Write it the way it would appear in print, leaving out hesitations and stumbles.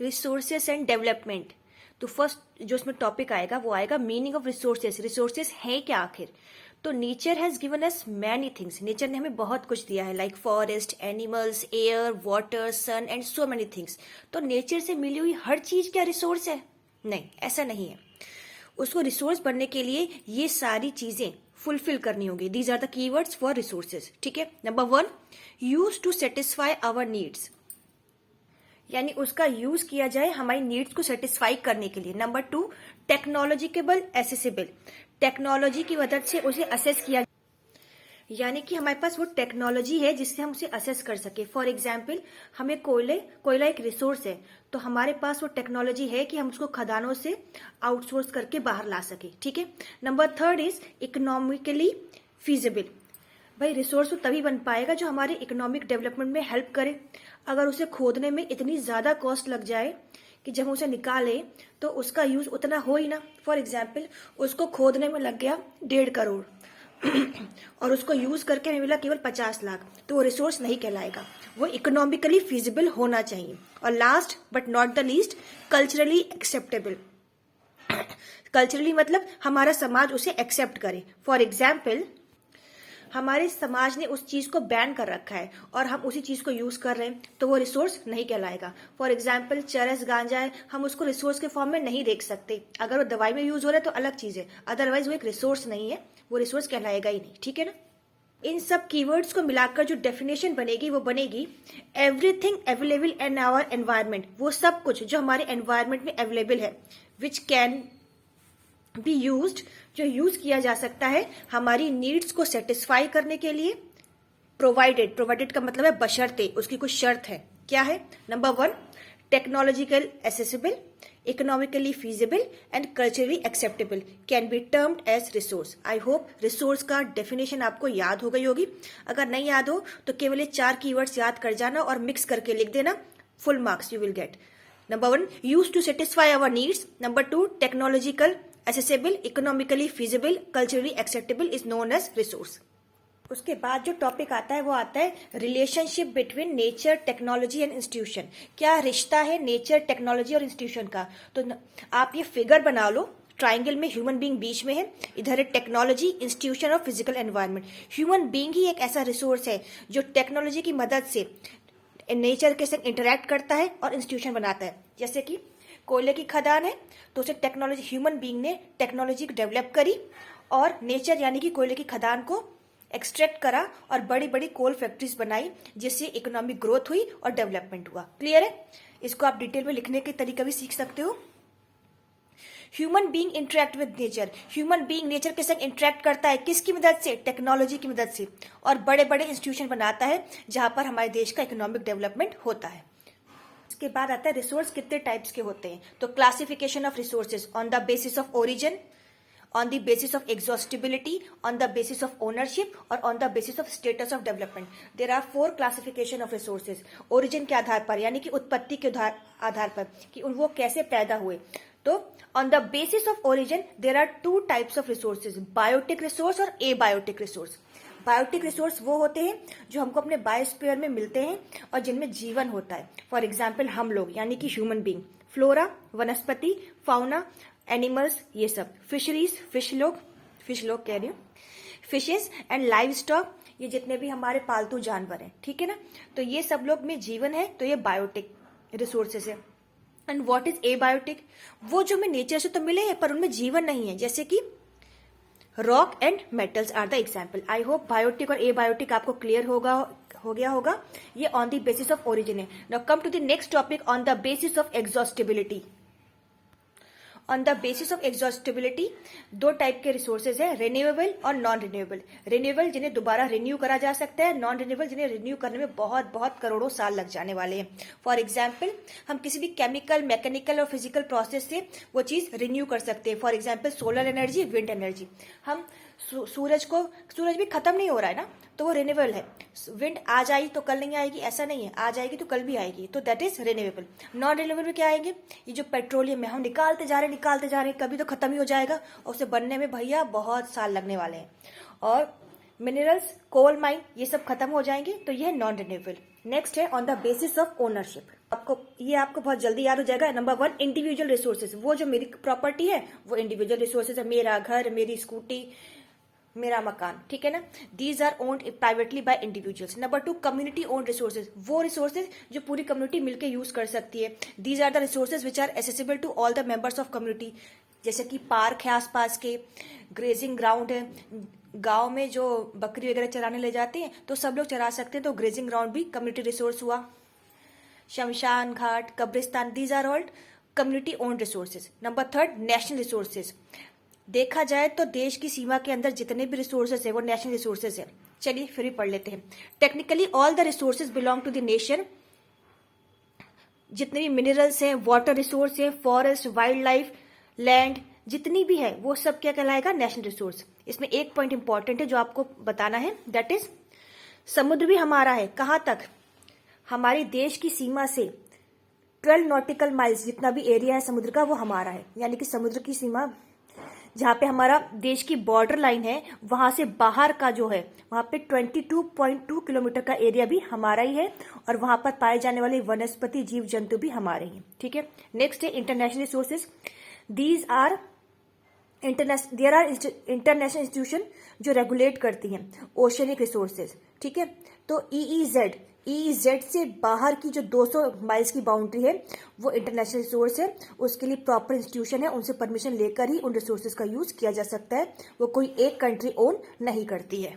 Resources and development. तो first जो इसमें टॉपिक आएगा वो आएगा मीनिंग ऑफ रिसोर्सेस। रिसोर्सेस है क्या आखिर? तो nature has given us many things. Nature ने हमें बहुत कुछ दिया है, like forest, animals, air, water, sun and so many things. तो नेचर से मिली हुई हर चीज क्या रिसोर्स है? नहीं, ऐसा नहीं है। उसको रिसोर्स बनने के लिए ये सारी चीजें फुलफिल करनी होगी। These are the keywords for resources. ठीक है। Number 1, use to satisfy our needs, यानी उसका यूज किया जाए हमारी नीड्स को सेटिस्फाई करने के लिए। नंबर 2, टेक्नोलॉजिकेबल एसेसिबल, टेक्नोलॉजी की मदद से उसे असेस किया, यानी कि हमारे पास वो टेक्नोलॉजी है जिससे हम उसे असेस कर सके। फॉर एग्जाम्पल, हमें कोयला एक रिसोर्स है, तो हमारे पास वो टेक्नोलॉजी है कि हम उसको खदानों से आउटसोर्स करके बाहर ला सके। ठीक है। Number 3 is economically feasible. भाई रिसोर्स तो तभी बन पाएगा जो हमारे इकोनॉमिक डेवलपमेंट में हेल्प करे। अगर उसे खोदने में इतनी ज्यादा कॉस्ट लग जाए कि जब हम उसे निकालें तो उसका यूज उतना हो ही ना। फॉर एग्जाम्पल, उसको खोदने में लग गया 1.5 करोड़ और उसको यूज करके हमें मिला केवल 50 लाख, तो वो रिसोर्स नहीं कहलाएगा। वो इकोनॉमिकली फिजिबल होना चाहिए। और last but not the least, culturally acceptable. Culturally मतलब हमारा समाज उसे एक्सेप्ट करे। फॉर एग्जाम्पल, हमारे समाज ने उस चीज को बैन कर रखा है और हम उसी चीज को यूज कर रहे हैं, तो वो रिसोर्स नहीं कहलाएगा। फॉर एग्जाम्पल, चरस, गांजा है, हम उसको रिसोर्स के फॉर्म में नहीं देख सकते। अगर वो दवाई में यूज हो रहा है तो अलग चीज है, अदरवाइज वो एक रिसोर्स नहीं है, वो रिसोर्स कहलाएगा ही नहीं। ठीक है ना। इन सब कीवर्ड्स को मिलाकर जो डेफिनेशन बनेगी वो बनेगी everything available in our environment. वो सब कुछ जो हमारे एनवायरमेंट में अवेलेबल है, विच कैन बी यूज्ड, जो यूज किया जा सकता है हमारी नीड्स को सेटिस्फाई करने के लिए। प्रोवाइडेड का मतलब है बशर्ते, उसकी कुछ शर्त है। क्या है? Number 1, technological accessible, economically feasible and culturally acceptable, can be termed as resource. I hope resource का डेफिनेशन आपको याद हो गई होगी। अगर नहीं याद हो तो केवल ये 4 कीवर्ड्स याद कर जाना और मिक्स करके लिख देना, full marks you will get. Number 1, use to satisfy our needs. Number 2, technological accessible, economically feasible, culturally acceptable is known as resource। उसके बाद जो टॉपिक आता है वो आता है relationship between nature, technology and institution. क्या रिश्ता है नेचर, टेक्नोलॉजी और इंस्टीट्यूशन का? तो आप ये फिगर बना लो, ट्राइंगल में ह्यूमन बीइंग बीच में है, इधर है टेक्नोलॉजी, इंस्टीट्यूशन और फिजिकल एनवायरनमेंट। ह्यूमन बीइंग ही एक ऐसा रिसोर्स है जो टेक्नोलॉजी की मदद से नेचर के साथ इंटरेक्ट करता है और इंस्टीट्यूशन बनाता है। जैसे कि कोयले की खदान है तो उसे टेक्नोलॉजी, ह्यूमन बीइंग ने टेक्नोलॉजी डेवलप करी और नेचर यानी कि कोयले की खदान को एक्सट्रैक्ट करा और बड़ी बड़ी कोल फैक्ट्रीज बनाई, जिससे इकोनॉमिक ग्रोथ हुई और डेवलपमेंट हुआ। क्लियर है? इसको आप डिटेल में लिखने के तरीका भी सीख सकते हो। Human being interact with nature, human being nature के साथ इंटरेक्ट करता है, किसकी मदद से? टेक्नोलॉजी की मदद से, और बड़े बड़े इंस्टीट्यूशन बनाता है जहां पर हमारे देश का इकोनॉमिक डेवलपमेंट होता है। इसके बाद आता है रिसोर्स कितने टाइप्स के होते हैं। तो classification of resources on the basis of origin, on the basis of exhaustibility, on the basis of ownership और on the basis of status of development. There are 4 classification of resources. Origin के आधार पर, यानी कि उत्पत्ति के आधार पर कि वो कैसे पैदा हुए। तो on the basis of origin there are 2 types of resources, biotic resource और एबायोटिक रिसोर्स। बायोटिक रिसोर्स वो होते हैं जो हमको अपने बायोस्फीयर में मिलते हैं और जिनमें जीवन होता है। फॉर एग्जाम्पल, हम लोग यानी कि ह्यूमन बीइंग, फ्लोरा, वनस्पति, फाउना, एनिमल्स, ये सब, फिशरीज, फिश लोग कह रही हूँ, फिशेस एंड लाइव स्टॉक, ये जितने भी हमारे पालतू जानवर हैं। ठीक है ना। तो ये सब लोग में जीवन है, तो ये बायोटिक रिसोर्सेज है। And what is abiotic? वो जो हमें नेचर से तो मिले हैं पर उनमें जीवन नहीं है, जैसे कि rock and metals are the example. I hope biotic और एबायोटिक आपको क्लियर हो गया होगा। ये on the basis of origin है। Now come to the next topic, on the basis of exhaustibility. On the basis of exhaustibility 2 type के resources है, renewable और नॉन रिन्यूएबल। रिन्यूएबल जिन्हें दोबारा रिन्यू करा जा सकता है, नॉन रिन्यूएबल जिन्हें रिन्यू करने में बहुत बहुत करोड़ों साल लग जाने वाले हैं। फॉर एग्जाम्पल, हम किसी भी केमिकल, मैकेनिकल और फिजिकल प्रोसेस से वो चीज रिन्यू कर सकते हैं। For example, solar energy, wind energy. हम सूरज भी खत्म नहीं हो रहा है ना, तो वो रिन्यूएबल है। विंड आज आई तो कल नहीं आएगी, ऐसा नहीं है, आज आएगी तो कल भी आएगी, तो that is renewable. Non renewable में क्या आएंगे? ये जो पेट्रोलियम है, हम निकालते जा रहे हैं, कभी तो खत्म ही हो जाएगा और उसे बनने में भैया बहुत साल लगने वाले हैं। और मिनरल्स, कोल माइन, ये सब खत्म हो जाएंगे, तो ये है नॉन रिन्यूएबल। नेक्स्ट है on the basis of ownership. आपको बहुत जल्दी याद हो जाएगा। नंबर 1, इंडिविजुअल रिसोर्सेज, वो जो मेरी प्रॉपर्टी है वो इंडिविजुअल रिसोर्सेज है, मेरा घर, मेरी स्कूटी, मेरा मकान, ठीक है ना। These are owned privately by individuals. Number 2, community owned resources, वो रिसोर्सेज जो पूरी कम्युनिटी मिलकर यूज कर सकती है। These are the resources which are accessible to all the members of community, जैसे कि पार्क है आसपास के, ग्रेजिंग ग्राउंड है, गांव में जो बकरी वगैरह चराने ले जाते हैं तो सब लोग चरा सकते हैं, तो ग्रेजिंग ग्राउंड भी कम्युनिटी रिसोर्स हुआ। शमशान घाट, कब्रिस्तान, these are all community owned resources. Number 3, national resources. देखा जाए तो देश की सीमा के अंदर जितने भी रिसोर्सेज है वो नेशनल रिसोर्सेज है। चलिए फिर भी पढ़ लेते हैं। Technically all the resources belong to the nation, जितने भी मिनरल्स हैं, वाटर रिसोर्स है, फॉरेस्ट, वाइल्ड लाइफ, लैंड, जितनी भी है वो सब क्या कहलाएगा, नेशनल रिसोर्स। इसमें एक पॉइंट इंपॉर्टेंट है जो आपको बताना है, दैट इज समुद्र भी हमारा है। कहां तक, हमारे देश की सीमा से 12 नॉटिकल माइल्स जितना भी एरिया है समुद्र का वो हमारा है। यानी कि समुद्र की सीमा जहां पे हमारा देश की बॉर्डर लाइन है वहां से बाहर का जो है वहां पे 22.2 किलोमीटर का एरिया भी हमारा ही है, और वहां पर पाए जाने वाले वनस्पति जीव जंतु भी हमारे ही, ठीक है। नेक्स्ट है international resources. There are international institution जो रेगुलेट करती हैं ओशनिक रिसोर्सेज, ठीक है। तो ईईजेड से बाहर की जो 200 माइल्स की बाउंड्री है वो इंटरनेशनल रिसोर्स है, उसके लिए प्रॉपर इंस्टीट्यूशन है, उनसे परमिशन लेकर ही उन रिसोर्सेज का यूज किया जा सकता है, वो कोई एक कंट्री ओन नहीं करती है।